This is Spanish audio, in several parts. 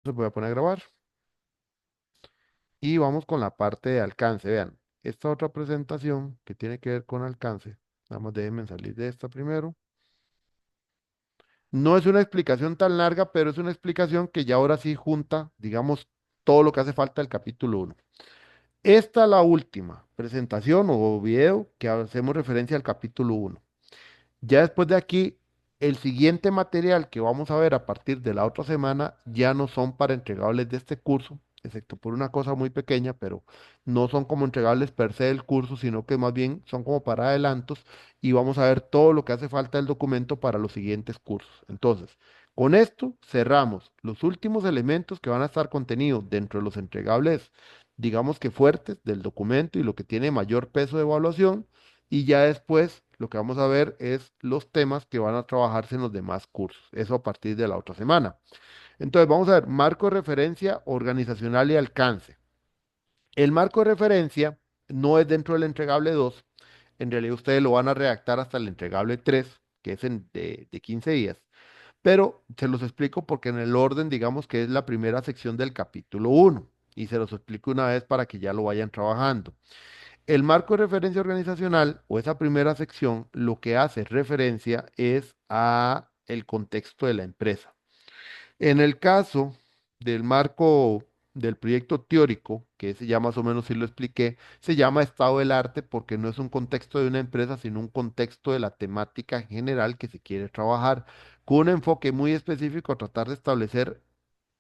Entonces voy a poner a grabar y vamos con la parte de alcance. Vean, esta otra presentación que tiene que ver con alcance. Nada más déjenme salir de esta primero. No es una explicación tan larga, pero es una explicación que ya ahora sí junta, digamos, todo lo que hace falta del capítulo uno. Esta es la última presentación o video que hacemos referencia al capítulo uno. Ya después de aquí, el siguiente material que vamos a ver a partir de la otra semana ya no son para entregables de este curso, excepto por una cosa muy pequeña, pero no son como entregables per se del curso, sino que más bien son como para adelantos y vamos a ver todo lo que hace falta del documento para los siguientes cursos. Entonces, con esto cerramos los últimos elementos que van a estar contenidos dentro de los entregables, digamos que fuertes del documento y lo que tiene mayor peso de evaluación. Y ya después lo que vamos a ver es los temas que van a trabajarse en los demás cursos. Eso a partir de la otra semana. Entonces vamos a ver marco de referencia organizacional y alcance. El marco de referencia no es dentro del entregable 2. En realidad ustedes lo van a redactar hasta el entregable 3, que es de 15 días. Pero se los explico porque en el orden, digamos que es la primera sección del capítulo uno. Y se los explico una vez para que ya lo vayan trabajando. El marco de referencia organizacional o esa primera sección lo que hace referencia es a el contexto de la empresa. En el caso del marco del proyecto teórico, que ese ya más o menos sí lo expliqué, se llama estado del arte porque no es un contexto de una empresa, sino un contexto de la temática general que se quiere trabajar, con un enfoque muy específico a tratar de establecer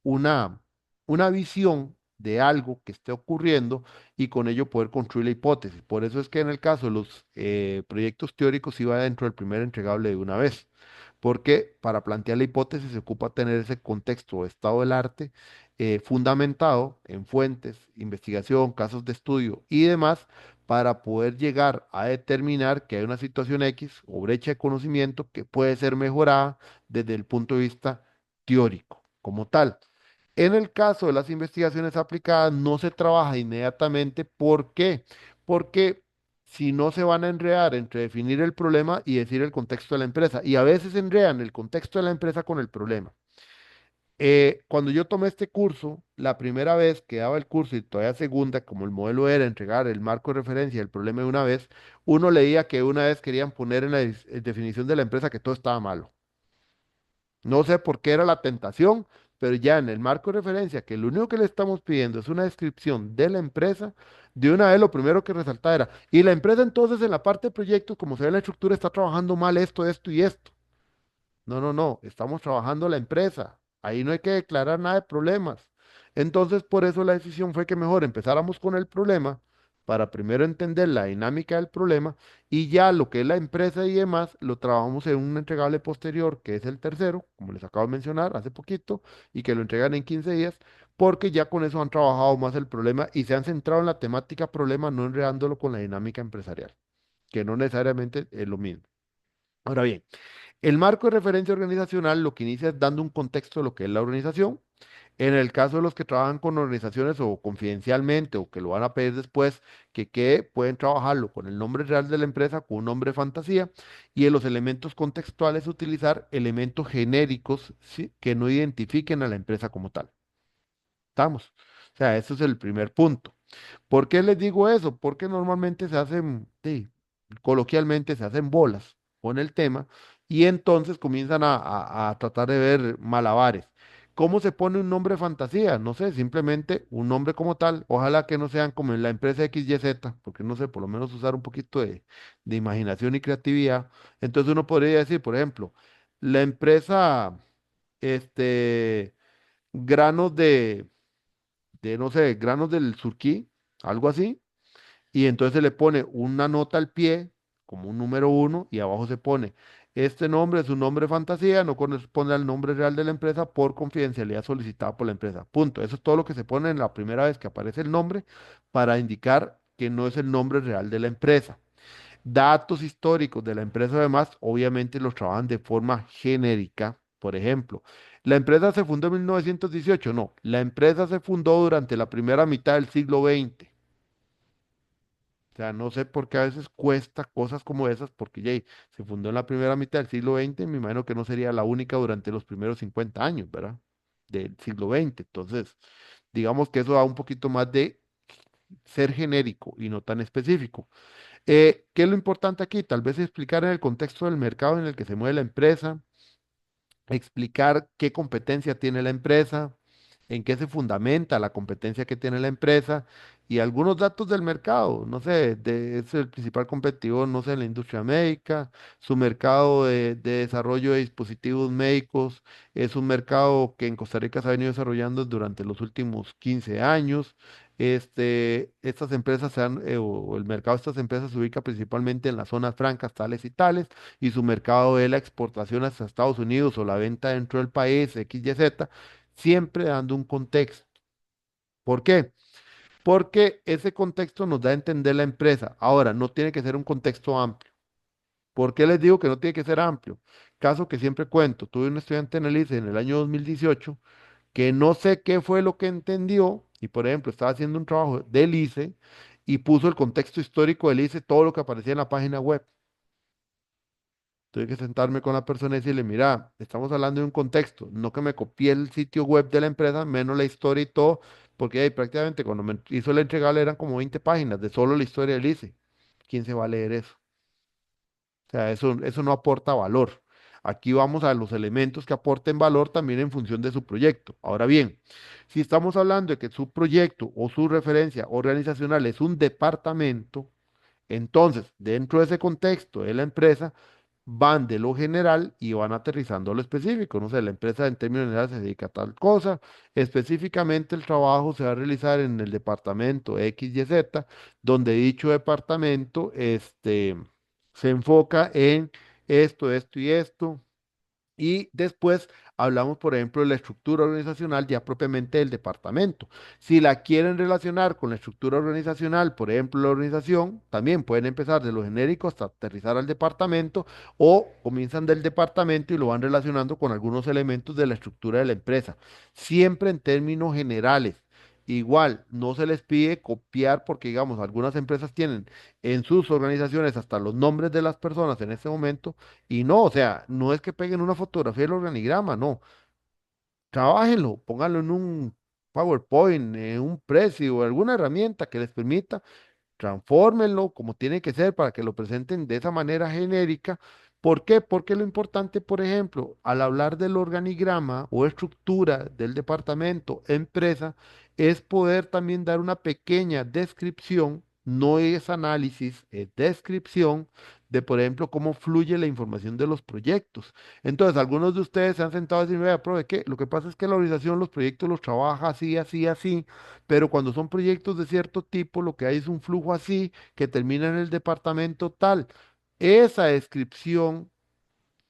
una, una visión de algo que esté ocurriendo y con ello poder construir la hipótesis. Por eso es que en el caso de los proyectos teóricos iba dentro del primer entregable de una vez, porque para plantear la hipótesis se ocupa tener ese contexto o estado del arte fundamentado en fuentes, investigación, casos de estudio y demás para poder llegar a determinar que hay una situación X o brecha de conocimiento que puede ser mejorada desde el punto de vista teórico como tal. En el caso de las investigaciones aplicadas, no se trabaja inmediatamente. ¿Por qué? Porque si no se van a enredar entre definir el problema y decir el contexto de la empresa. Y a veces enredan el contexto de la empresa con el problema. Cuando yo tomé este curso, la primera vez que daba el curso y todavía segunda, como el modelo era entregar el marco de referencia del problema de una vez, uno leía que una vez querían poner en la definición de la empresa que todo estaba malo. No sé por qué era la tentación, pero ya en el marco de referencia, que lo único que le estamos pidiendo es una descripción de la empresa, de una vez lo primero que resaltaba era, y la empresa entonces en la parte de proyectos, como se ve en la estructura, está trabajando mal esto, esto y esto. No, no, no, estamos trabajando la empresa. Ahí no hay que declarar nada de problemas. Entonces, por eso la decisión fue que mejor empezáramos con el problema para primero entender la dinámica del problema y ya lo que es la empresa y demás lo trabajamos en un entregable posterior, que es el tercero, como les acabo de mencionar hace poquito, y que lo entregan en 15 días, porque ya con eso han trabajado más el problema y se han centrado en la temática problema, no enredándolo con la dinámica empresarial, que no necesariamente es lo mismo. Ahora bien, el marco de referencia organizacional lo que inicia es dando un contexto de lo que es la organización. En el caso de los que trabajan con organizaciones o confidencialmente o que lo van a pedir después, que pueden trabajarlo con el nombre real de la empresa, con un nombre fantasía, y en los elementos contextuales utilizar elementos genéricos, ¿sí?, que no identifiquen a la empresa como tal. ¿Estamos? O sea, ese es el primer punto. ¿Por qué les digo eso? Porque normalmente se hacen, sí, coloquialmente se hacen bolas con el tema y entonces comienzan a tratar de ver malabares. ¿Cómo se pone un nombre fantasía? No sé, simplemente un nombre como tal. Ojalá que no sean como en la empresa XYZ, porque no sé, por lo menos usar un poquito de imaginación y creatividad. Entonces uno podría decir, por ejemplo, la empresa, este, granos no sé, granos del Surquí, algo así, y entonces se le pone una nota al pie, como un número uno, y abajo se pone, este nombre es un nombre fantasía, no corresponde al nombre real de la empresa por confidencialidad solicitada por la empresa. Punto. Eso es todo lo que se pone en la primera vez que aparece el nombre para indicar que no es el nombre real de la empresa. Datos históricos de la empresa, además, obviamente los trabajan de forma genérica. Por ejemplo, la empresa se fundó en 1918. No, la empresa se fundó durante la primera mitad del siglo XX. O sea, no sé por qué a veces cuesta cosas como esas, porque ya se fundó en la primera mitad del siglo XX, me imagino que no sería la única durante los primeros 50 años, ¿verdad? del siglo XX. Entonces, digamos que eso da un poquito más de ser genérico y no tan específico. ¿Qué es lo importante aquí? Tal vez explicar en el contexto del mercado en el que se mueve la empresa, explicar qué competencia tiene la empresa, en qué se fundamenta la competencia que tiene la empresa y algunos datos del mercado. No sé, es el principal competidor, no sé, en la industria médica, su mercado de desarrollo de dispositivos médicos es un mercado que en Costa Rica se ha venido desarrollando durante los últimos 15 años. Estas empresas o el mercado de estas empresas se ubica principalmente en las zonas francas, tales y tales y su mercado es la exportación hacia Estados Unidos o la venta dentro del país, X, Y, Z, siempre dando un contexto. ¿Por qué? Porque ese contexto nos da a entender la empresa. Ahora, no tiene que ser un contexto amplio. ¿Por qué les digo que no tiene que ser amplio? Caso que siempre cuento, tuve un estudiante en el ICE en el año 2018 que no sé qué fue lo que entendió y, por ejemplo, estaba haciendo un trabajo del ICE y puso el contexto histórico del ICE, todo lo que aparecía en la página web. Tuve que sentarme con la persona y decirle, mira, estamos hablando de un contexto, no que me copié el sitio web de la empresa, menos la historia y todo, porque ahí prácticamente cuando me hizo la entregable eran como 20 páginas de solo la historia del ICE. ¿Quién se va a leer eso? O sea, eso no aporta valor. Aquí vamos a los elementos que aporten valor también en función de su proyecto. Ahora bien, si estamos hablando de que su proyecto o su referencia organizacional es un departamento, entonces, dentro de ese contexto de la empresa, van de lo general y van aterrizando a lo específico. No sé, la empresa en términos generales se dedica a tal cosa. Específicamente el trabajo se va a realizar en el departamento X, Y, Z, donde dicho departamento se enfoca en esto y esto. Y después hablamos, por ejemplo, de la estructura organizacional ya propiamente del departamento. Si la quieren relacionar con la estructura organizacional, por ejemplo, la organización, también pueden empezar de lo genérico hasta aterrizar al departamento o comienzan del departamento y lo van relacionando con algunos elementos de la estructura de la empresa. Siempre en términos generales. Igual, no se les pide copiar porque, digamos, algunas empresas tienen en sus organizaciones hasta los nombres de las personas en este momento y no, o sea, no es que peguen una fotografía del organigrama, no. Trabájenlo, pónganlo en un PowerPoint, en un Prezi o alguna herramienta que les permita transfórmenlo como tiene que ser para que lo presenten de esa manera genérica. ¿Por qué? Porque lo importante, por ejemplo, al hablar del organigrama o estructura del departamento, empresa, es poder también dar una pequeña descripción, no es análisis, es descripción de, por ejemplo, cómo fluye la información de los proyectos. Entonces, algunos de ustedes se han sentado a decir, vea, profe, ¿qué? Lo que pasa es que la organización los proyectos los trabaja así, así, así, pero cuando son proyectos de cierto tipo, lo que hay es un flujo así que termina en el departamento tal. Esa descripción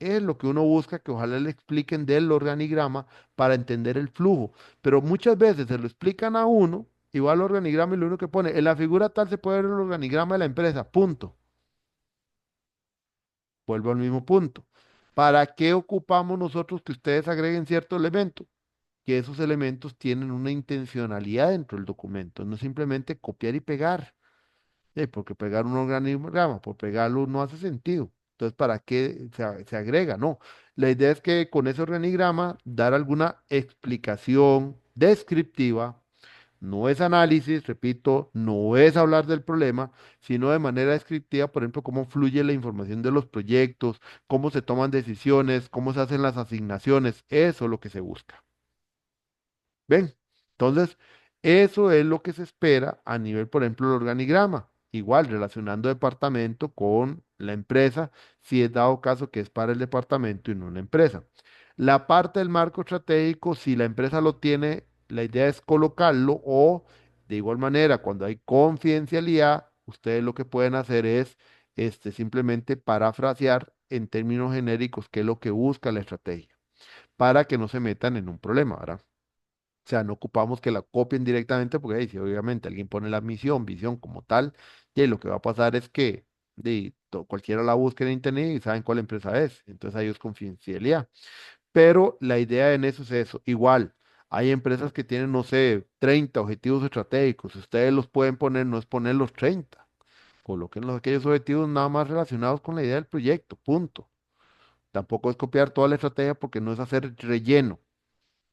es lo que uno busca que ojalá le expliquen del organigrama para entender el flujo. Pero muchas veces se lo explican a uno y va al organigrama y lo único que pone, en la figura tal se puede ver el organigrama de la empresa, punto. Vuelvo al mismo punto. ¿Para qué ocupamos nosotros que ustedes agreguen cierto elemento? Que esos elementos tienen una intencionalidad dentro del documento, no simplemente copiar y pegar. Porque pegar un organigrama, por pegarlo no hace sentido. Entonces, ¿para qué se agrega? No. La idea es que con ese organigrama dar alguna explicación descriptiva, no es análisis, repito, no es hablar del problema, sino de manera descriptiva, por ejemplo, cómo fluye la información de los proyectos, cómo se toman decisiones, cómo se hacen las asignaciones. Eso es lo que se busca. ¿Ven? Entonces, eso es lo que se espera a nivel, por ejemplo, del organigrama. Igual, relacionando departamento con la empresa, si es dado caso que es para el departamento y no una empresa. La parte del marco estratégico, si la empresa lo tiene, la idea es colocarlo o, de igual manera, cuando hay confidencialidad, ustedes lo que pueden hacer es simplemente parafrasear en términos genéricos qué es lo que busca la estrategia, para que no se metan en un problema, ¿verdad? O sea, no ocupamos que la copien directamente porque ahí, si obviamente alguien pone la misión, visión como tal, y ahí lo que va a pasar es que cualquiera la busque en internet y saben cuál empresa es. Entonces ahí es confidencialidad. Pero la idea en eso es eso. Igual, hay empresas que tienen, no sé, 30 objetivos estratégicos. Ustedes los pueden poner, no es poner los 30. Coloquen aquellos objetivos nada más relacionados con la idea del proyecto. Punto. Tampoco es copiar toda la estrategia porque no es hacer relleno.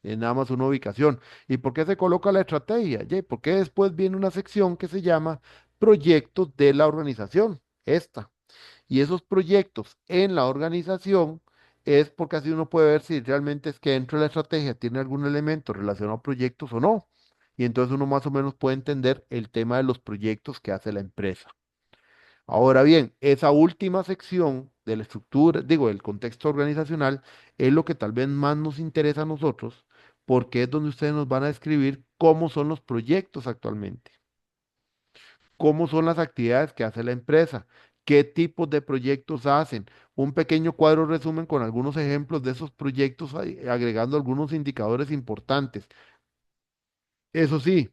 es nada más una ubicación. ¿Y por qué se coloca la estrategia? Ye, porque después viene una sección que se llama proyectos de la organización, esta. Y esos proyectos en la organización es porque así uno puede ver si realmente es que dentro de la estrategia tiene algún elemento relacionado a proyectos o no. Y entonces uno más o menos puede entender el tema de los proyectos que hace la empresa. Ahora bien, esa última sección de la estructura, digo, del contexto organizacional, es lo que tal vez más nos interesa a nosotros, porque es donde ustedes nos van a describir cómo son los proyectos actualmente, cómo son las actividades que hace la empresa, qué tipos de proyectos hacen, un pequeño cuadro resumen con algunos ejemplos de esos proyectos, agregando algunos indicadores importantes. Eso sí,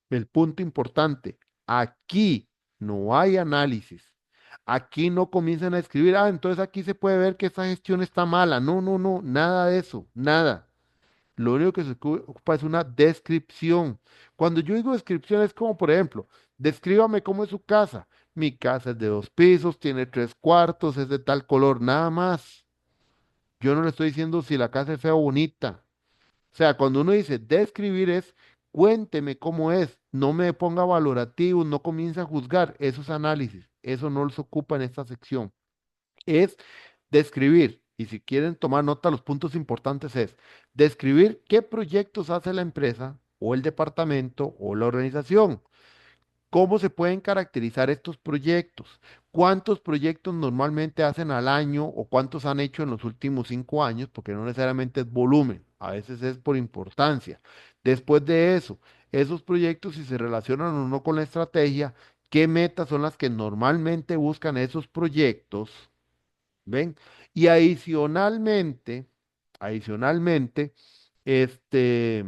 el punto importante, aquí no hay análisis. Aquí no comienzan a escribir, entonces aquí se puede ver que esta gestión está mala. No, no, no, nada de eso, nada. Lo único que se ocupa es una descripción. Cuando yo digo descripción es como, por ejemplo, descríbame cómo es su casa. Mi casa es de 2 pisos, tiene 3 cuartos, es de tal color, nada más. Yo no le estoy diciendo si la casa es fea o bonita. O sea, cuando uno dice describir es cuénteme cómo es, no me ponga valorativo, no comience a juzgar, eso es análisis, eso no se ocupa en esta sección. Es describir, y si quieren tomar nota, los puntos importantes es describir qué proyectos hace la empresa o el departamento o la organización. ¿Cómo se pueden caracterizar estos proyectos? ¿Cuántos proyectos normalmente hacen al año o cuántos han hecho en los últimos 5 años? Porque no necesariamente es volumen, a veces es por importancia. Después de eso, esos proyectos, si se relacionan o no con la estrategia, ¿qué metas son las que normalmente buscan esos proyectos? ¿Ven? Y adicionalmente, este,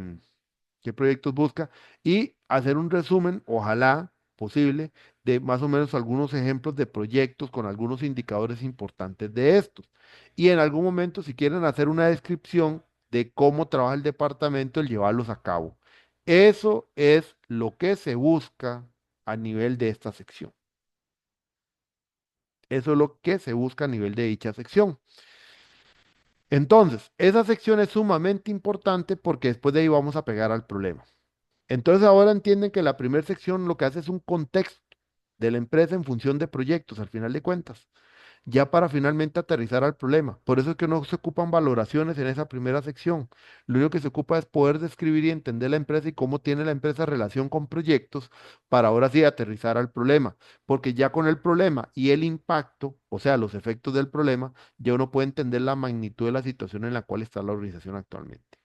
qué proyectos busca y hacer un resumen, ojalá posible, de más o menos algunos ejemplos de proyectos con algunos indicadores importantes de estos. Y en algún momento, si quieren hacer una descripción de cómo trabaja el departamento, el llevarlos a cabo. Eso es lo que se busca a nivel de esta sección. Eso es lo que se busca a nivel de dicha sección. Entonces, esa sección es sumamente importante porque después de ahí vamos a pegar al problema. Entonces ahora entienden que la primera sección lo que hace es un contexto de la empresa en función de proyectos, al final de cuentas, ya para finalmente aterrizar al problema. Por eso es que no se ocupan valoraciones en esa primera sección. Lo único que se ocupa es poder describir y entender la empresa y cómo tiene la empresa relación con proyectos para ahora sí aterrizar al problema. Porque ya con el problema y el impacto, o sea, los efectos del problema, ya uno puede entender la magnitud de la situación en la cual está la organización actualmente.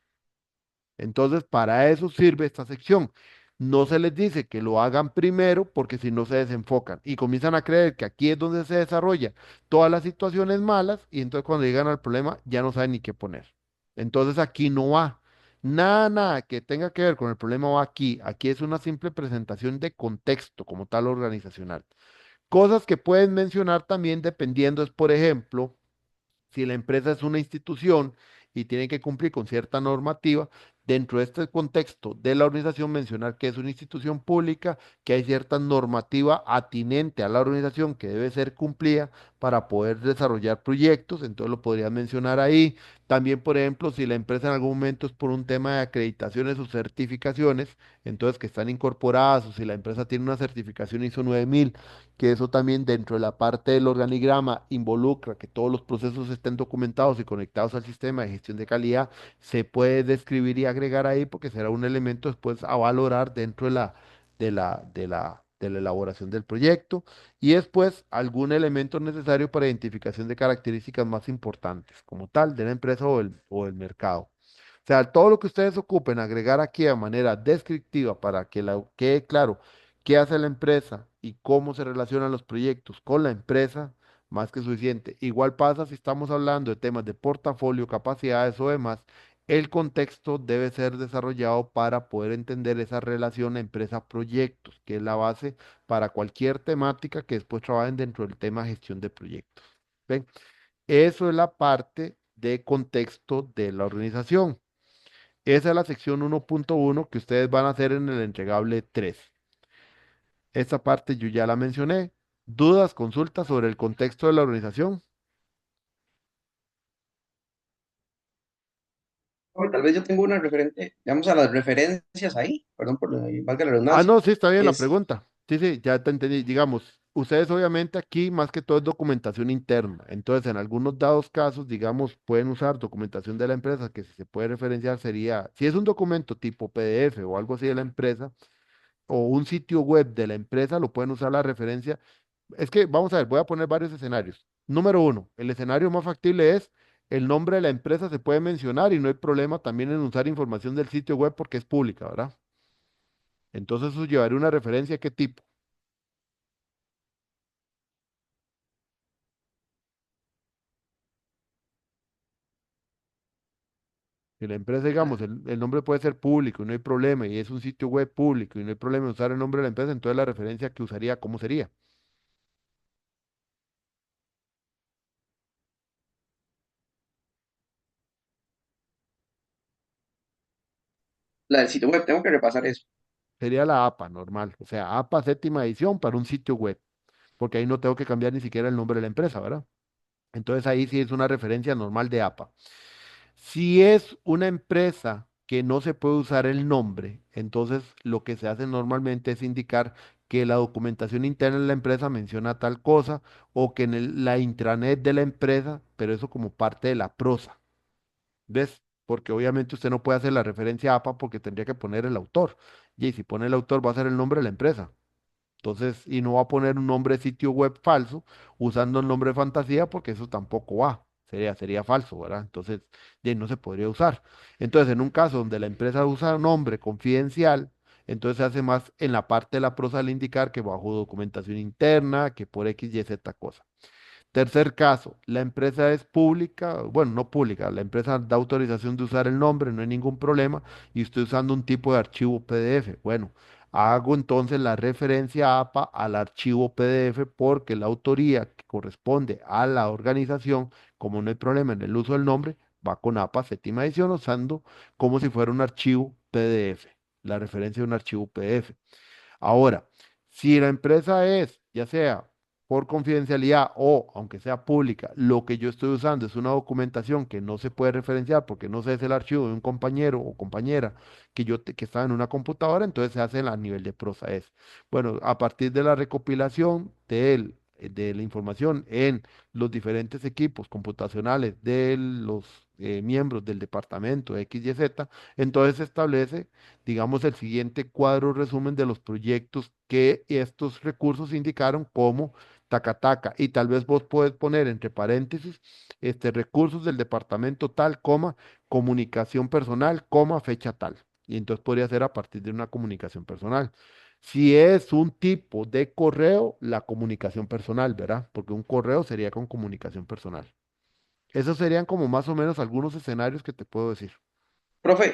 Entonces, para eso sirve esta sección. No se les dice que lo hagan primero porque si no se desenfocan y comienzan a creer que aquí es donde se desarrolla todas las situaciones malas y entonces cuando llegan al problema ya no saben ni qué poner. Entonces aquí no va. Nada, nada que tenga que ver con el problema va aquí. Aquí es una simple presentación de contexto como tal organizacional. Cosas que pueden mencionar también dependiendo es, por ejemplo, si la empresa es una institución y tiene que cumplir con cierta normativa, dentro de este contexto de la organización mencionar que es una institución pública, que hay cierta normativa atinente a la organización que debe ser cumplida para poder desarrollar proyectos, entonces lo podrías mencionar ahí. También, por ejemplo, si la empresa en algún momento es por un tema de acreditaciones o certificaciones, entonces que están incorporadas, o si la empresa tiene una certificación ISO 9000, que eso también dentro de la parte del organigrama involucra que todos los procesos estén documentados y conectados al sistema de gestión de calidad, se puede describir y agregar ahí porque será un elemento después a valorar dentro de la elaboración del proyecto y después algún elemento necesario para identificación de características más importantes como tal de la empresa o el mercado. O sea, todo lo que ustedes ocupen, agregar aquí de manera descriptiva para que quede claro qué hace la empresa y cómo se relacionan los proyectos con la empresa, más que suficiente. Igual pasa si estamos hablando de temas de portafolio, capacidades o demás, el contexto debe ser desarrollado para poder entender esa relación empresa-proyectos, que es la base para cualquier temática que después trabajen dentro del tema gestión de proyectos. ¿Ven? Eso es la parte de contexto de la organización. Esa es la sección 1.1 que ustedes van a hacer en el entregable 3. Esta parte yo ya la mencioné. ¿Dudas, consultas sobre el contexto de la organización? tal vez yo tengo una referente, digamos, a las referencias ahí, perdón por valga la Ah, redundancia, no, sí, está bien la es pregunta. Sí, sí, ya te entendí. Digamos, ustedes obviamente aquí más que todo es documentación interna. Entonces, en algunos dados casos, digamos, pueden usar documentación de la empresa, que si se puede referenciar sería, si es un documento tipo PDF o algo así de la empresa, o un sitio web de la empresa, lo pueden usar la referencia. Es que, vamos a ver, voy a poner varios escenarios. Número uno, el escenario más factible es el nombre de la empresa se puede mencionar y no hay problema también en usar información del sitio web porque es pública, ¿verdad? Entonces eso llevaría una referencia, ¿qué tipo? Si la empresa, digamos, el nombre puede ser público y no hay problema, y es un sitio web público y no hay problema en usar el nombre de la empresa, entonces la referencia que usaría, ¿cómo sería? la del sitio web, tengo que repasar eso. Sería la APA normal, o sea, APA séptima edición para un sitio web, porque ahí no tengo que cambiar ni siquiera el nombre de la empresa, ¿verdad? Entonces ahí sí es una referencia normal de APA. Si es una empresa que no se puede usar el nombre, entonces lo que se hace normalmente es indicar que la documentación interna de la empresa menciona tal cosa o que en la intranet de la empresa, pero eso como parte de la prosa, ¿ves? Porque obviamente usted no puede hacer la referencia a APA porque tendría que poner el autor. Y si pone el autor va a ser el nombre de la empresa. Entonces, y no va a poner un nombre de sitio web falso usando el nombre de fantasía porque eso tampoco va. Sería falso, ¿verdad? Entonces, ya no se podría usar. Entonces, en un caso donde la empresa usa un nombre confidencial, entonces se hace más en la parte de la prosa al indicar que bajo documentación interna, que por X, Y, Z cosa. Tercer caso, la empresa es pública, bueno, no pública, la empresa da autorización de usar el nombre, no hay ningún problema, y estoy usando un tipo de archivo PDF. Bueno, hago entonces la referencia APA al archivo PDF porque la autoría que corresponde a la organización, como no hay problema en el uso del nombre, va con APA séptima edición usando como si fuera un archivo PDF, la referencia de un archivo PDF. Ahora, si la empresa es, ya sea por confidencialidad o, aunque sea pública, lo que yo estoy usando es una documentación que no se puede referenciar porque no sé, es el archivo de un compañero o compañera que está en una computadora, entonces se hace a nivel de prosa. Es, bueno, a partir de la recopilación de la información en los diferentes equipos computacionales de los miembros del departamento X, Y, Z, entonces se establece digamos, el siguiente cuadro resumen de los proyectos que estos recursos indicaron como taca y tal vez vos puedes poner entre paréntesis recursos del departamento tal, coma, comunicación personal, coma, fecha tal. Y entonces podría ser a partir de una comunicación personal. Si es un tipo de correo, la comunicación personal, ¿verdad? Porque un correo sería con comunicación personal. Esos serían como más o menos algunos escenarios que te puedo decir. Profe,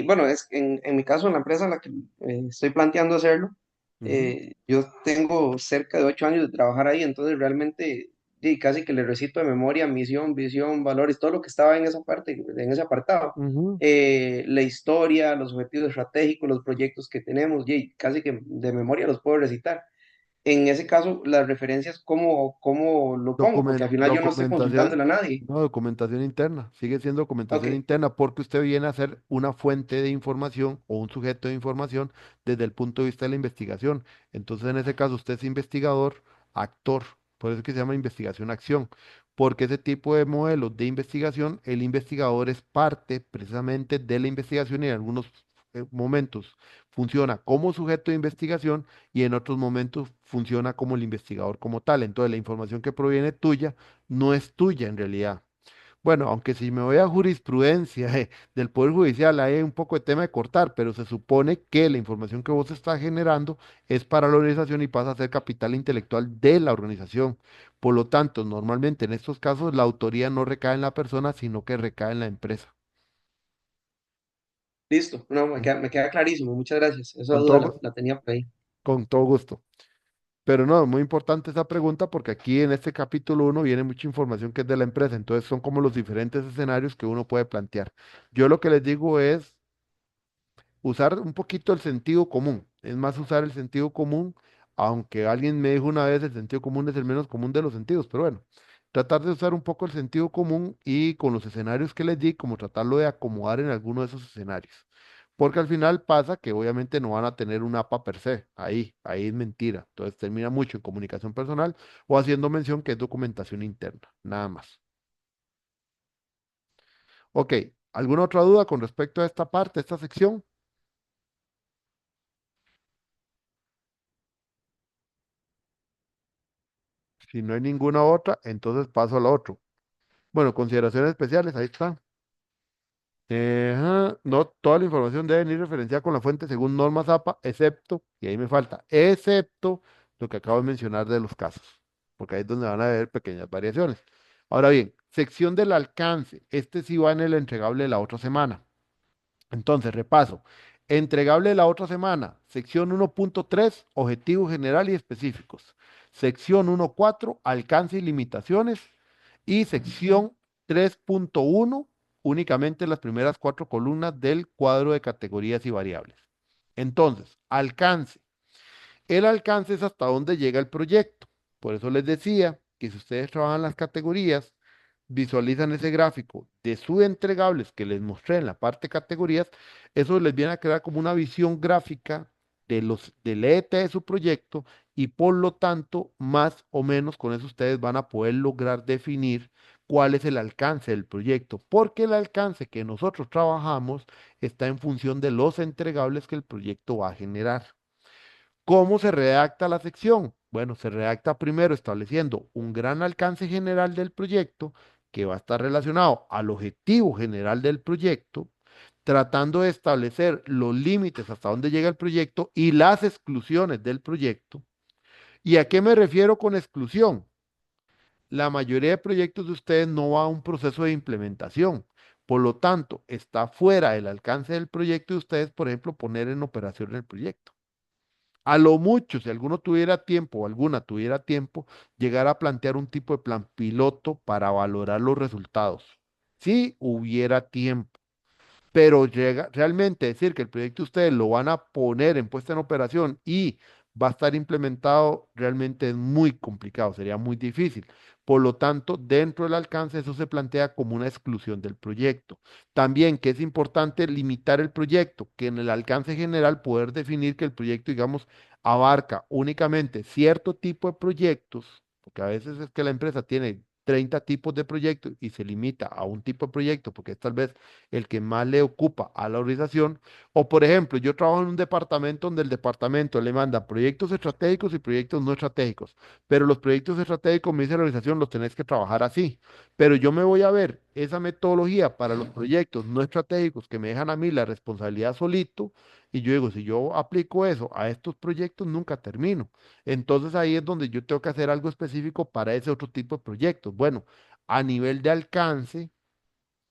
bueno, es en mi caso, en la empresa en la que estoy planteando hacerlo, Ujú, yo tengo cerca de 8 años de trabajar ahí, entonces realmente casi que le recito de memoria misión, visión, valores, todo lo que estaba en esa parte, en ese apartado. ujú. La historia, los objetivos estratégicos, los proyectos que tenemos, casi que de memoria los puedo recitar. En ese caso, las referencias, ¿cómo lo pongo? Porque al final yo no estoy Documentación, consultándole a nadie. no, documentación interna, sigue siendo Ok, documentación interna porque usted viene a ser una fuente de información o un sujeto de información desde el punto de vista de la investigación. Entonces, en ese caso, usted es investigador, actor, por eso es que se llama investigación-acción, porque ese tipo de modelos de investigación, el investigador es parte precisamente de la investigación y en algunos momentos funciona como sujeto de investigación y en otros momentos funciona como el investigador como tal. Entonces, la información que proviene tuya no es tuya en realidad. Bueno, aunque si me voy a jurisprudencia del Poder Judicial, hay un poco de tema de cortar, pero se supone que la información que vos estás generando es para la organización y pasa a ser capital intelectual de la organización. Por lo tanto, normalmente en estos casos la autoría no recae en la persona, sino que recae en la empresa. listo. No, ¿Mm? me queda clarísimo. Muchas gracias. Esa Con duda todo, la tenía por ahí. con todo gusto. Pero no, es muy importante esa pregunta porque aquí en este capítulo uno viene mucha información que es de la empresa, entonces son como los diferentes escenarios que uno puede plantear. Yo lo que les digo es usar un poquito el sentido común, es más usar el sentido común, aunque alguien me dijo una vez el sentido común es el menos común de los sentidos, pero bueno, tratar de usar un poco el sentido común y con los escenarios que les di, como tratarlo de acomodar en alguno de esos escenarios. Porque al final pasa que obviamente no van a tener un APA per se, ahí es mentira. Entonces termina mucho en comunicación personal o haciendo mención que es documentación interna, nada más. Ok, ¿alguna otra duda con respecto a esta parte, esta sección? Si no hay ninguna otra, entonces paso a la otra. Bueno, consideraciones especiales, ahí está. Ajá, no, toda la información debe ir referenciada con la fuente según normas APA, excepto, y ahí me falta, excepto lo que acabo de mencionar de los casos, porque ahí es donde van a haber pequeñas variaciones. Ahora bien, sección del alcance, este sí va en el entregable de la otra semana. Entonces, repaso. Entregable de la otra semana, sección 1.3, objetivos general y específicos. Sección 1.4, alcance y limitaciones. Y sección 3.1, únicamente las primeras cuatro columnas del cuadro de categorías y variables. Entonces, alcance. El alcance es hasta dónde llega el proyecto. Por eso les decía que si ustedes trabajan las categorías, visualizan ese gráfico de sus entregables que les mostré en la parte categorías, eso les viene a crear como una visión gráfica del ET de su proyecto y por lo tanto, más o menos con eso ustedes van a poder lograr definir cuál es el alcance del proyecto, porque el alcance que nosotros trabajamos está en función de los entregables que el proyecto va a generar. ¿Cómo se redacta la sección? Bueno, se redacta primero estableciendo un gran alcance general del proyecto que va a estar relacionado al objetivo general del proyecto, tratando de establecer los límites hasta dónde llega el proyecto y las exclusiones del proyecto. ¿Y a qué me refiero con exclusión? La mayoría de proyectos de ustedes no va a un proceso de implementación. Por lo tanto, está fuera del alcance del proyecto de ustedes, por ejemplo, poner en operación el proyecto. A lo mucho, si alguno tuviera tiempo o alguna tuviera tiempo, llegar a plantear un tipo de plan piloto para valorar los resultados. Si hubiera tiempo. Pero realmente decir que el proyecto ustedes lo van a poner en puesta en operación y va a estar implementado realmente es muy complicado, sería muy difícil. Por lo tanto, dentro del alcance eso se plantea como una exclusión del proyecto. También que es importante limitar el proyecto, que en el alcance general poder definir que el proyecto, digamos, abarca únicamente cierto tipo de proyectos, porque a veces es que la empresa tiene 30 tipos de proyectos y se limita a un tipo de proyecto porque es tal vez el que más le ocupa a la organización. O por ejemplo, yo trabajo en un departamento donde el departamento le manda proyectos estratégicos y proyectos no estratégicos, pero los proyectos estratégicos me dice la organización los tenés que trabajar así, pero yo me voy a ver esa metodología para los proyectos no estratégicos que me dejan a mí la responsabilidad solito. Y yo digo, si yo aplico eso a estos proyectos, nunca termino. Entonces ahí es donde yo tengo que hacer algo específico para ese otro tipo de proyectos. Bueno, a nivel de alcance,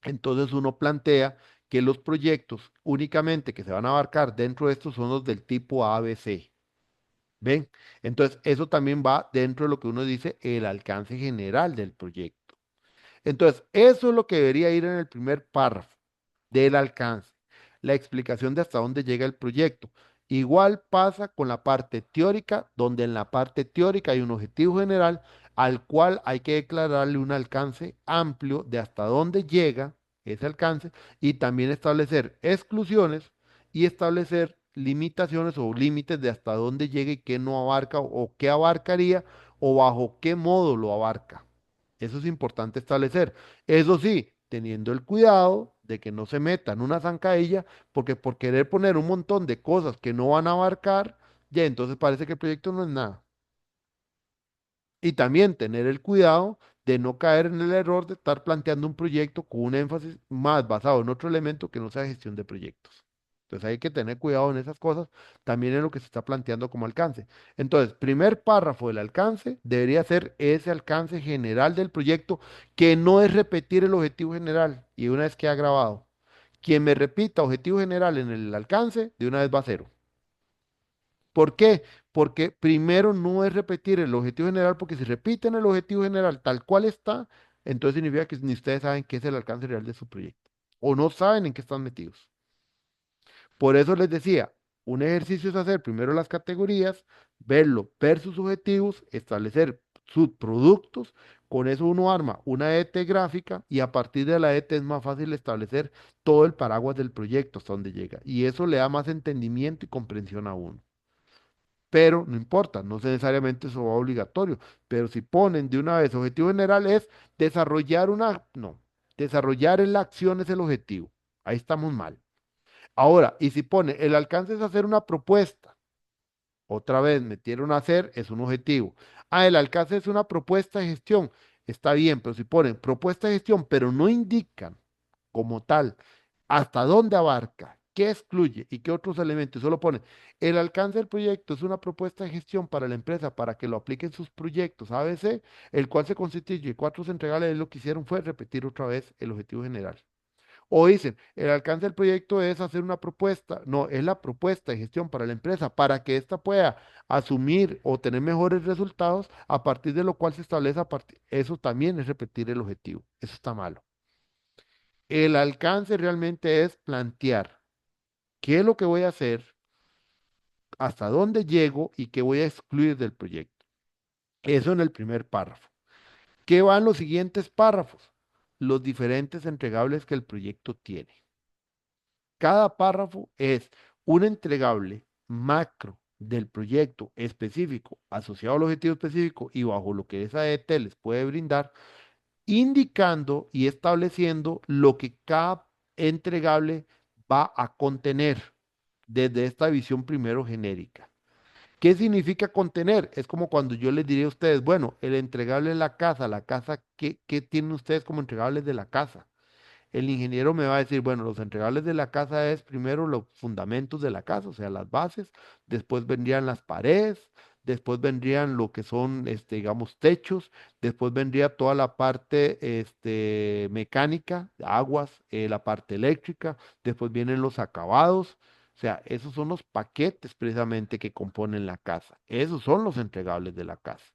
entonces uno plantea que los proyectos únicamente que se van a abarcar dentro de estos son los del tipo ABC. ¿Ven? Entonces eso también va dentro de lo que uno dice el alcance general del proyecto. Entonces, eso es lo que debería ir en el primer párrafo del alcance, la explicación de hasta dónde llega el proyecto. Igual pasa con la parte teórica, donde en la parte teórica hay un objetivo general al cual hay que declararle un alcance amplio de hasta dónde llega ese alcance y también establecer exclusiones y establecer limitaciones o límites de hasta dónde llega y qué no abarca o qué abarcaría o bajo qué modo lo abarca. Eso es importante establecer. Eso sí, teniendo el cuidado de que no se meta en una zancadilla, porque por querer poner un montón de cosas que no van a abarcar, ya entonces parece que el proyecto no es nada. Y también tener el cuidado de no caer en el error de estar planteando un proyecto con un énfasis más basado en otro elemento que no sea gestión de proyectos. Entonces hay que tener cuidado en esas cosas, también en lo que se está planteando como alcance. Entonces, primer párrafo del alcance debería ser ese alcance general del proyecto, que no es repetir el objetivo general y una vez que ha grabado. Quien me repita objetivo general en el alcance, de una vez va a cero. ¿Por qué? Porque primero no es repetir el objetivo general, porque si repiten el objetivo general tal cual está, entonces significa que ni ustedes saben qué es el alcance real de su proyecto o no saben en qué están metidos. Por eso les decía, un ejercicio es hacer primero las categorías, verlo, ver sus objetivos, establecer sus productos, Con eso uno arma una ET gráfica y a partir de la ET es más fácil establecer todo el paraguas del proyecto hasta donde llega. Y eso le da más entendimiento y comprensión a uno. Pero no importa, no necesariamente eso va obligatorio. Pero si ponen de una vez objetivo general es desarrollar una, no, desarrollar en la acción es el objetivo. Ahí estamos mal. Ahora, y si pone el alcance es hacer una propuesta, otra vez metieron a hacer es un objetivo. Ah, el alcance es una propuesta de gestión. Está bien, pero si ponen propuesta de gestión, pero no indican como tal hasta dónde abarca, qué excluye y qué otros elementos, solo ponen el alcance del proyecto es una propuesta de gestión para la empresa para que lo aplique en sus proyectos ABC, el cual se constituye de cuatro entregables, lo que hicieron fue repetir otra vez el objetivo general. O dicen, el alcance del proyecto es hacer una propuesta. No, es la propuesta de gestión para la empresa, para que ésta pueda asumir o tener mejores resultados, a partir de lo cual se establece a partir. Eso también es repetir el objetivo. Eso está malo. El alcance realmente es plantear qué es lo que voy a hacer, hasta dónde llego y qué voy a excluir del proyecto. Eso en el primer párrafo. ¿Qué van los siguientes párrafos? Los diferentes entregables que el proyecto tiene. Cada párrafo es un entregable macro del proyecto específico asociado al objetivo específico y bajo lo que esa ET les puede brindar, indicando y estableciendo lo que cada entregable va a contener desde esta visión primero genérica. ¿Qué significa contener? Es como cuando yo les diría a ustedes, bueno, el entregable es la casa, ¿qué tienen ustedes como entregables de la casa? El ingeniero me va a decir, bueno, los entregables de la casa es primero los fundamentos de la casa, o sea, las bases, después vendrían las paredes, después vendrían lo que son, digamos, techos, después vendría toda la parte, mecánica, aguas, la parte eléctrica, después vienen los acabados, o sea, esos son los paquetes precisamente que componen la casa, esos son los entregables de la casa.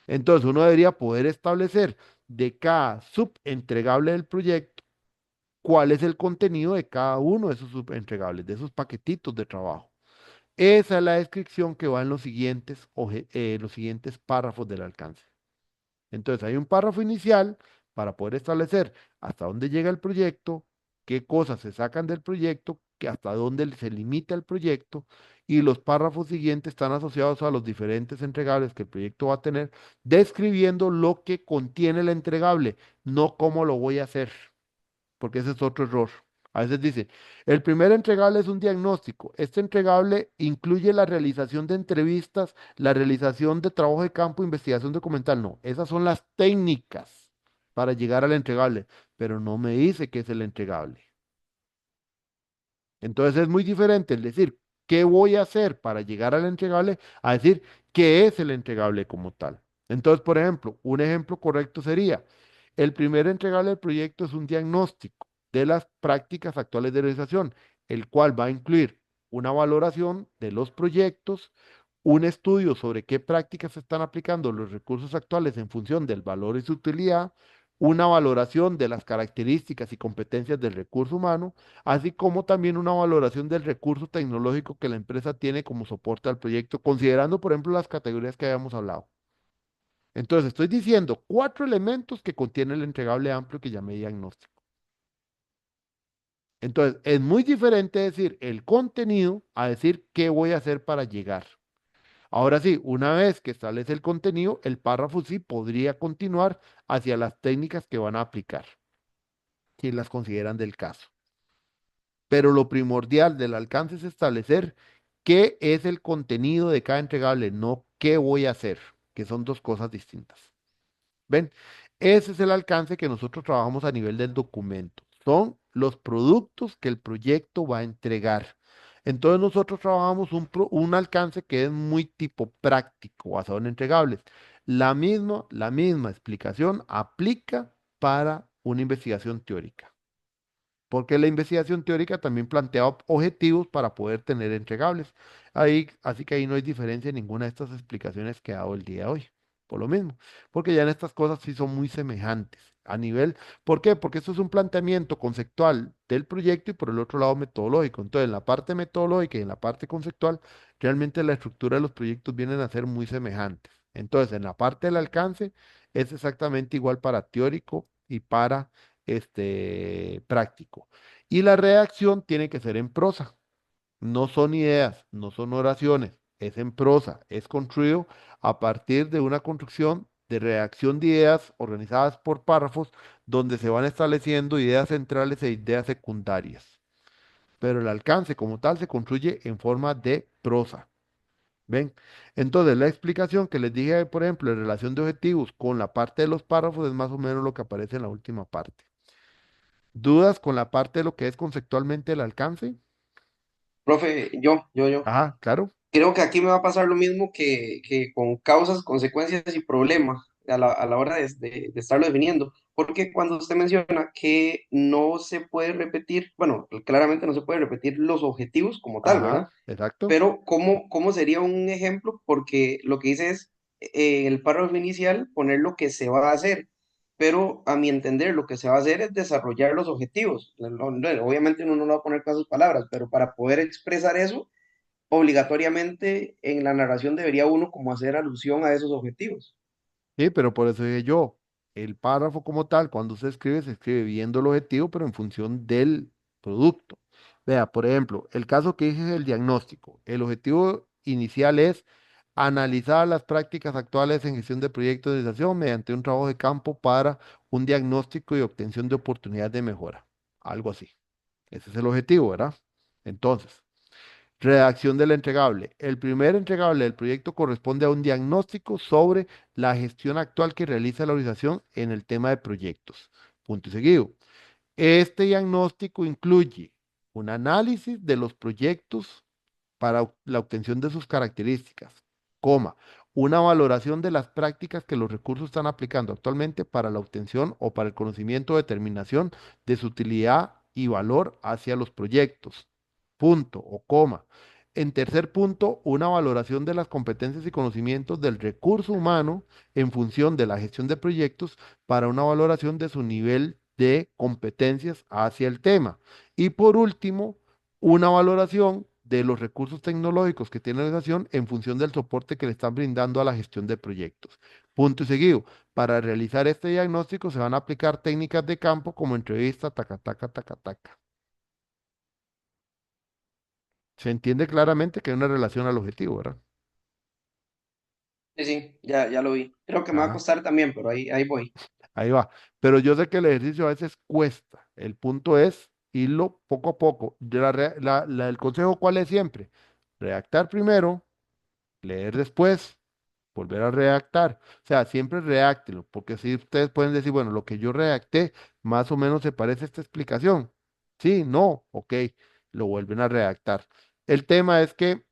Entonces, uno debería poder establecer de cada subentregable del proyecto cuál es el contenido de cada uno de esos entregables, de esos paquetitos de trabajo. Esa es la descripción que va en los siguientes párrafos del alcance. Entonces hay un párrafo inicial para poder establecer hasta dónde llega el proyecto, qué cosas se sacan del proyecto, que hasta dónde se limita el proyecto, y los párrafos siguientes están asociados a los diferentes entregables que el proyecto va a tener, describiendo lo que contiene el entregable, no cómo lo voy a hacer, porque ese es otro error. A veces dice, el primer entregable es un diagnóstico. Este entregable incluye la realización de entrevistas, la realización de trabajo de campo, investigación documental. No, esas son las técnicas para llegar al entregable, pero no me dice qué es el entregable. Entonces es muy diferente el decir qué voy a hacer para llegar al entregable a decir qué es el entregable como tal. Entonces, por ejemplo, un ejemplo correcto sería, el primer entregable del proyecto es un diagnóstico de las prácticas actuales de realización, el cual va a incluir una valoración de los proyectos, un estudio sobre qué prácticas se están aplicando los recursos actuales en función del valor y su utilidad, una valoración de las características y competencias del recurso humano, así como también una valoración del recurso tecnológico que la empresa tiene como soporte al proyecto, considerando, por ejemplo, las categorías que habíamos hablado. Entonces, estoy diciendo cuatro elementos que contiene el entregable amplio que llamé diagnóstico. Entonces, es muy diferente decir el contenido a decir qué voy a hacer para llegar. Ahora sí, una vez que establece el contenido, el párrafo sí podría continuar hacia las técnicas que van a aplicar, si las consideran del caso. Pero lo primordial del alcance es establecer qué es el contenido de cada entregable, no qué voy a hacer, que son dos cosas distintas. ¿Ven? Ese es el alcance que nosotros trabajamos a nivel del documento. Son los productos que el proyecto va a entregar. Entonces nosotros trabajamos un alcance que es muy tipo práctico, basado en entregables. La misma explicación aplica para una investigación teórica, porque la investigación teórica también plantea objetivos para poder tener entregables. Ahí, así que ahí no hay diferencia en ninguna de estas explicaciones que he dado el día de hoy. Por lo mismo, porque ya en estas cosas sí son muy semejantes a nivel, ¿por qué? Porque esto es un planteamiento conceptual del proyecto y por el otro lado metodológico. Entonces, en la parte metodológica y en la parte conceptual, realmente la estructura de los proyectos vienen a ser muy semejantes. Entonces, en la parte del alcance es exactamente igual para teórico y para práctico. Y la redacción tiene que ser en prosa. No son ideas, no son oraciones, es en prosa, es construido a partir de una construcción de redacción de ideas organizadas por párrafos donde se van estableciendo ideas centrales e ideas secundarias. Pero el alcance como tal se construye en forma de prosa. ¿Ven? Entonces, la explicación que les dije, por ejemplo, en relación de objetivos con la parte de los párrafos es más o menos lo que aparece en la última parte. ¿Dudas con la parte de lo que es conceptualmente el alcance? Profe, yo. Ajá, claro. Creo que aquí me va a pasar lo mismo que con causas, consecuencias y problemas a la hora de estarlo definiendo. Porque cuando usted menciona que no se puede repetir, bueno, claramente no se puede repetir los objetivos como tal, ¿verdad? Ajá, exacto. Pero ¿cómo sería un ejemplo? Porque lo que dice es, en el párrafo inicial, poner lo que se va a hacer. Pero a mi entender, lo que se va a hacer es desarrollar los objetivos. Obviamente uno no lo va a poner con sus palabras, pero para poder expresar eso obligatoriamente en la narración debería uno como hacer alusión a esos objetivos. Sí, pero por eso dije yo, el párrafo como tal, cuando se escribe viendo el objetivo, pero en función del producto. Vea, por ejemplo, el caso que dije es el diagnóstico. El objetivo inicial es analizar las prácticas actuales en gestión de proyectos de organización mediante un trabajo de campo para un diagnóstico y obtención de oportunidades de mejora. Algo así. Ese es el objetivo, ¿verdad? Entonces, redacción del entregable. El primer entregable del proyecto corresponde a un diagnóstico sobre la gestión actual que realiza la organización en el tema de proyectos. Punto y seguido. Este diagnóstico incluye un análisis de los proyectos para la obtención de sus características, coma, una valoración de las prácticas que los recursos están aplicando actualmente para la obtención o para el conocimiento o determinación de su utilidad y valor hacia los proyectos, punto o coma. En tercer punto, una valoración de las competencias y conocimientos del recurso humano en función de la gestión de proyectos para una valoración de su nivel de competencias hacia el tema. Y por último, una valoración de los recursos tecnológicos que tiene la organización en función del soporte que le están brindando a la gestión de proyectos. Punto y seguido. Para realizar este diagnóstico se van a aplicar técnicas de campo como entrevista, taca, taca, taca, taca. Se entiende claramente que hay una relación al objetivo, ¿verdad? Sí, sí, ya lo vi. Creo que me va a Ajá, costar también, pero ahí voy. ahí va. Pero yo sé que el ejercicio a veces cuesta. El punto es irlo poco a poco. El consejo, ¿cuál es siempre? Redactar primero, leer después, volver a redactar. O sea, siempre redáctelo, porque si ustedes pueden decir, bueno, lo que yo redacté más o menos se parece a esta explicación. Sí, no, ok, lo vuelven a redactar. El tema es que,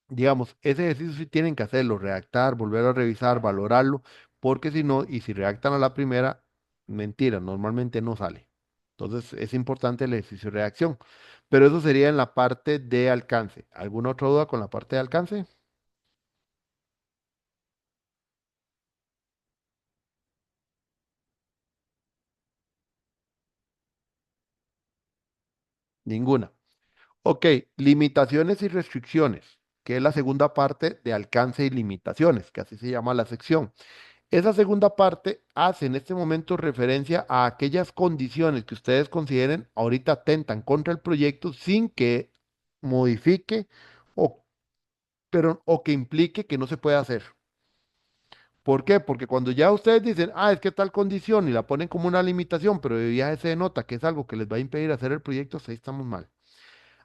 digamos, ese ejercicio sí tienen que hacerlo, redactar, volver a revisar, valorarlo, porque si no, y si redactan a la primera, mentira, normalmente no sale. Entonces es importante el ejercicio de redacción. Pero eso sería en la parte de alcance. ¿Alguna otra duda con la parte de alcance? Ninguna. Ok, limitaciones y restricciones, que es la segunda parte de alcance y limitaciones, que así se llama la sección. Esa segunda parte hace en este momento referencia a aquellas condiciones que ustedes consideren ahorita atentan contra el proyecto sin que modifique o, o que implique que no se pueda hacer. ¿Por qué? Porque cuando ya ustedes dicen, ah, es que tal condición y la ponen como una limitación, pero de viaje se denota que es algo que les va a impedir hacer el proyecto, ahí estamos mal.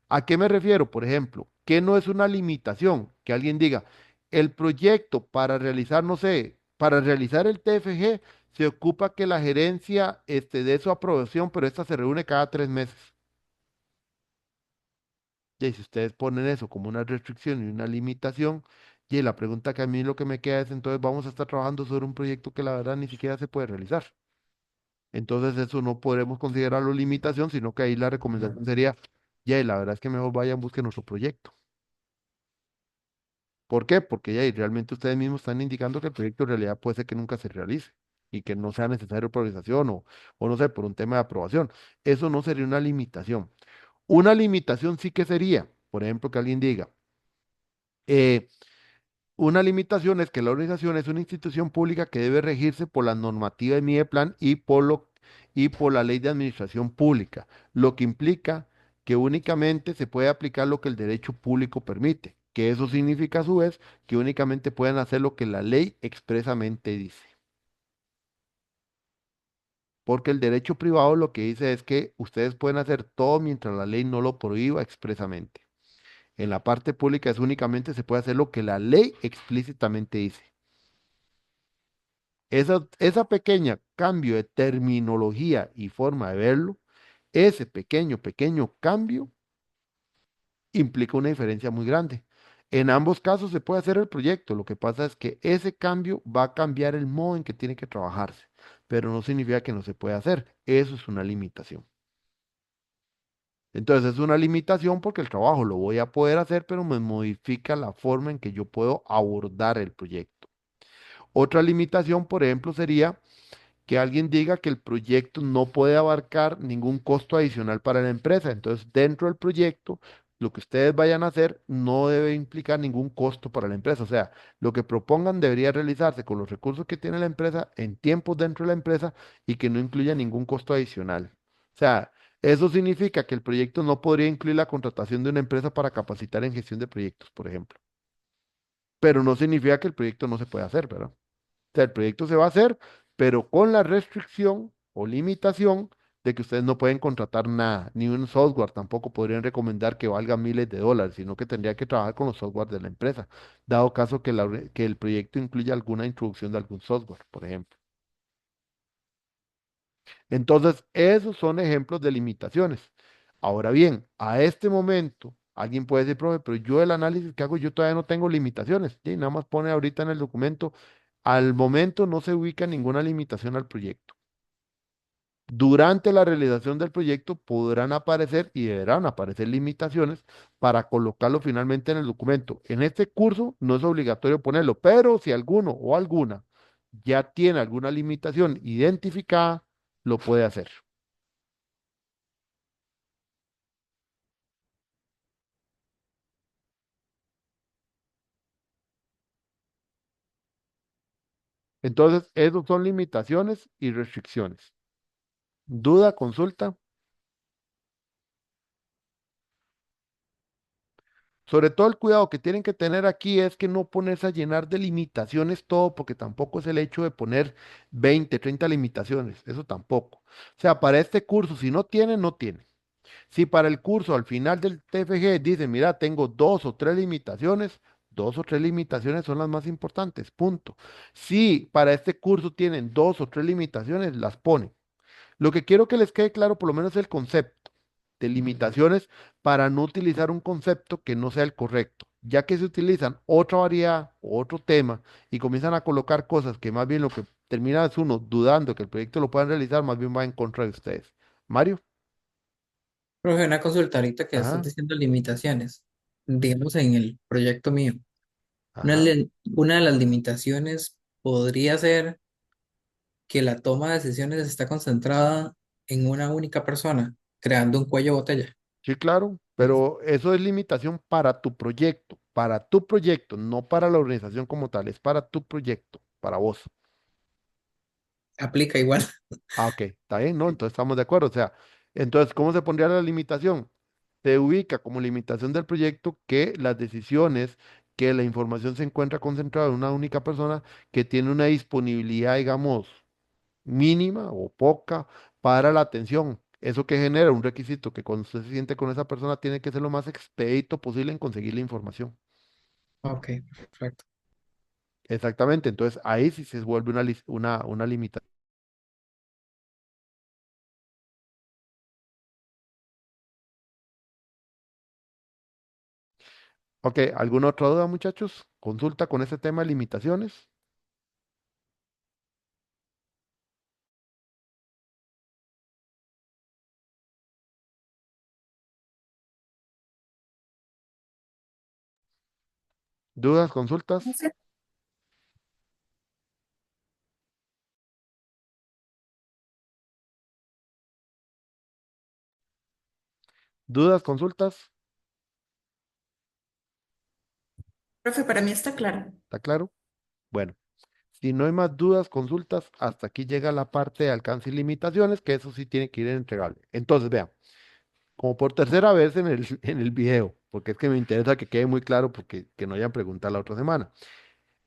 ¿A qué me refiero? Por ejemplo, que no es una limitación que alguien diga, el proyecto para realizar, no sé, para realizar el TFG se ocupa que la gerencia dé su aprobación, pero esta se reúne cada 3 meses. Y si ustedes ponen eso como una restricción y una limitación, y la pregunta que a mí lo que me queda es, entonces vamos a estar trabajando sobre un proyecto que la verdad ni siquiera se puede realizar. Entonces eso no podremos considerarlo limitación, sino que ahí la recomendación sería, ya, la verdad es que mejor vayan, busquen otro proyecto. ¿Por qué? Porque ya ahí realmente ustedes mismos están indicando que el proyecto en realidad puede ser que nunca se realice y que no sea necesario priorización o no sé, por un tema de aprobación. Eso no sería una limitación. Una limitación sí que sería, por ejemplo, que alguien diga, eh, una limitación es que la organización es una institución pública que debe regirse por la normativa de Mideplan y por la ley de administración pública, lo que implica que únicamente se puede aplicar lo que el derecho público permite, que eso significa a su vez que únicamente pueden hacer lo que la ley expresamente dice. Porque el derecho privado lo que dice es que ustedes pueden hacer todo mientras la ley no lo prohíba expresamente. En la parte pública es únicamente se puede hacer lo que la ley explícitamente dice. Esa pequeña cambio de terminología y forma de verlo, ese pequeño cambio implica una diferencia muy grande. En ambos casos se puede hacer el proyecto, lo que pasa es que ese cambio va a cambiar el modo en que tiene que trabajarse, pero no significa que no se pueda hacer. Eso es una limitación. Entonces es una limitación porque el trabajo lo voy a poder hacer, pero me modifica la forma en que yo puedo abordar el proyecto. Otra limitación, por ejemplo, sería que alguien diga que el proyecto no puede abarcar ningún costo adicional para la empresa. Entonces, dentro del proyecto, lo que ustedes vayan a hacer no debe implicar ningún costo para la empresa. O sea, lo que propongan debería realizarse con los recursos que tiene la empresa en tiempos dentro de la empresa y que no incluya ningún costo adicional. O sea, eso significa que el proyecto no podría incluir la contratación de una empresa para capacitar en gestión de proyectos, por ejemplo. Pero no significa que el proyecto no se pueda hacer, ¿verdad? O sea, el proyecto se va a hacer, pero con la restricción o limitación de que ustedes no pueden contratar nada, ni un software, tampoco podrían recomendar que valga miles de dólares, sino que tendría que trabajar con los software de la empresa, dado caso que, que el proyecto incluya alguna introducción de algún software, por ejemplo. Entonces, esos son ejemplos de limitaciones. Ahora bien, a este momento, alguien puede decir, profe, pero yo el análisis que hago, yo todavía no tengo limitaciones. Y nada más pone ahorita en el documento, al momento no se ubica ninguna limitación al proyecto. Durante la realización del proyecto podrán aparecer y deberán aparecer limitaciones para colocarlo finalmente en el documento. En este curso no es obligatorio ponerlo, pero si alguno o alguna ya tiene alguna limitación identificada, lo puede hacer. Entonces, esos son limitaciones y restricciones. Duda, consulta. Sobre todo el cuidado que tienen que tener aquí es que no ponerse a llenar de limitaciones todo, porque tampoco es el hecho de poner 20, 30 limitaciones, eso tampoco. O sea, para este curso, si no tiene, no tiene. Si para el curso al final del TFG dice, mira, tengo dos o tres limitaciones son las más importantes, punto. Si para este curso tienen dos o tres limitaciones, las ponen. Lo que quiero que les quede claro, por lo menos, es el concepto de limitaciones para no utilizar un concepto que no sea el correcto, ya que se utilizan otra variedad o otro tema y comienzan a colocar cosas que más bien lo que termina es uno dudando que el proyecto lo puedan realizar, más bien va en contra de ustedes. Mario, Profe, una consulta ahorita que estás ajá, diciendo limitaciones. Digamos en el proyecto mío, ajá, una de las limitaciones podría ser que la toma de decisiones está concentrada en una única persona, creando un cuello de botella. sí, claro, pero eso es limitación para tu proyecto, no para la organización como tal, es para tu proyecto, para vos. Aplica igual. Ah, ok, está bien, ¿no? Entonces estamos de acuerdo. O sea, entonces, ¿cómo se pondría la limitación? Se ubica como limitación del proyecto que las decisiones, que la información se encuentra concentrada en una única persona que tiene una disponibilidad, digamos, mínima o poca para la atención. Eso que genera un requisito que cuando usted se siente con esa persona tiene que ser lo más expedito posible en conseguir la información. Ok, perfecto. Exactamente, entonces ahí sí se vuelve una limitación. Ok, ¿alguna otra duda, muchachos? Consulta con ese tema de limitaciones. ¿Dudas, consultas? ¿Dudas, consultas? Profe, para mí está claro. ¿Está claro? Bueno, si no hay más dudas, consultas, hasta aquí llega la parte de alcance y limitaciones, que eso sí tiene que ir en entregable. Entonces, vean, como por tercera vez en el, en el video, porque es que me interesa que quede muy claro, porque que no hayan preguntado la otra semana.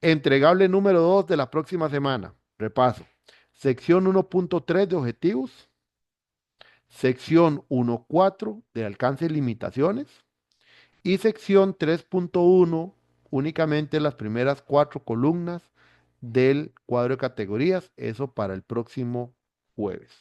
Entregable número 2 de la próxima semana. Repaso. Sección 1.3 de objetivos. Sección 1.4 de alcance y limitaciones. Y sección 3.1 únicamente las primeras 4 columnas del cuadro de categorías. Eso para el próximo jueves.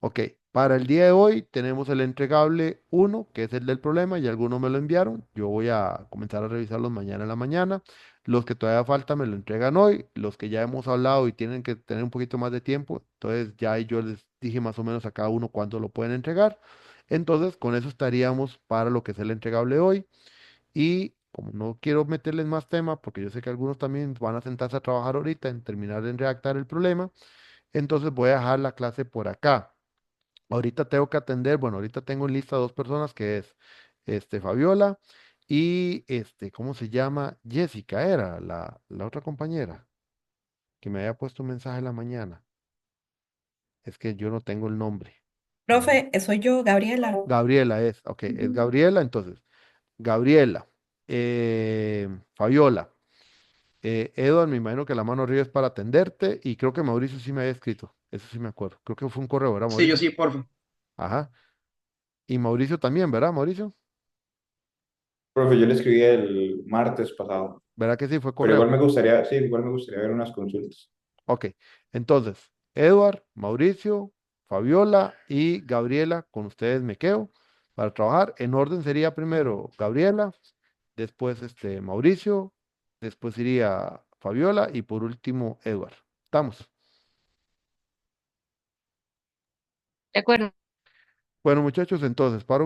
Ok, para el día de hoy tenemos el entregable uno, que es el del problema, y algunos me lo enviaron. Yo voy a comenzar a revisarlos mañana en la mañana. Los que todavía faltan me lo entregan hoy. Los que ya hemos hablado y tienen que tener un poquito más de tiempo, entonces ya ahí yo les dije más o menos a cada uno cuándo lo pueden entregar. Entonces, con eso estaríamos para lo que es el entregable hoy. Y como no quiero meterles más tema, porque yo sé que algunos también van a sentarse a trabajar ahorita en terminar de redactar el problema, entonces voy a dejar la clase por acá. Ahorita tengo que atender, bueno, ahorita tengo en lista 2 personas que es Fabiola y ¿cómo se llama? Jessica era la otra compañera que me había puesto un mensaje en la mañana. Es que yo no tengo el nombre. Mm. Profe, soy yo, Gabriela. Gabriela es, ok, es Ujú. Gabriela, entonces, Gabriela, Fabiola, Edward, me imagino que la mano arriba es para atenderte y creo que Mauricio sí me había escrito, eso sí me acuerdo, creo que fue un correo, ¿verdad, Sí, yo Mauricio? sí, porfa. Ajá, y Mauricio también, ¿verdad, Mauricio? Profe, yo le escribí el martes pasado, ¿Verdad que sí fue pero correo? igual me gustaría, sí, igual me gustaría ver unas consultas. Ok, entonces, Edward, Mauricio, Fabiola y Gabriela, con ustedes me quedo para trabajar. En orden sería primero Gabriela, después Mauricio, después iría Fabiola y por último Edward. ¿Estamos? De acuerdo. Bueno, muchachos, entonces, paro.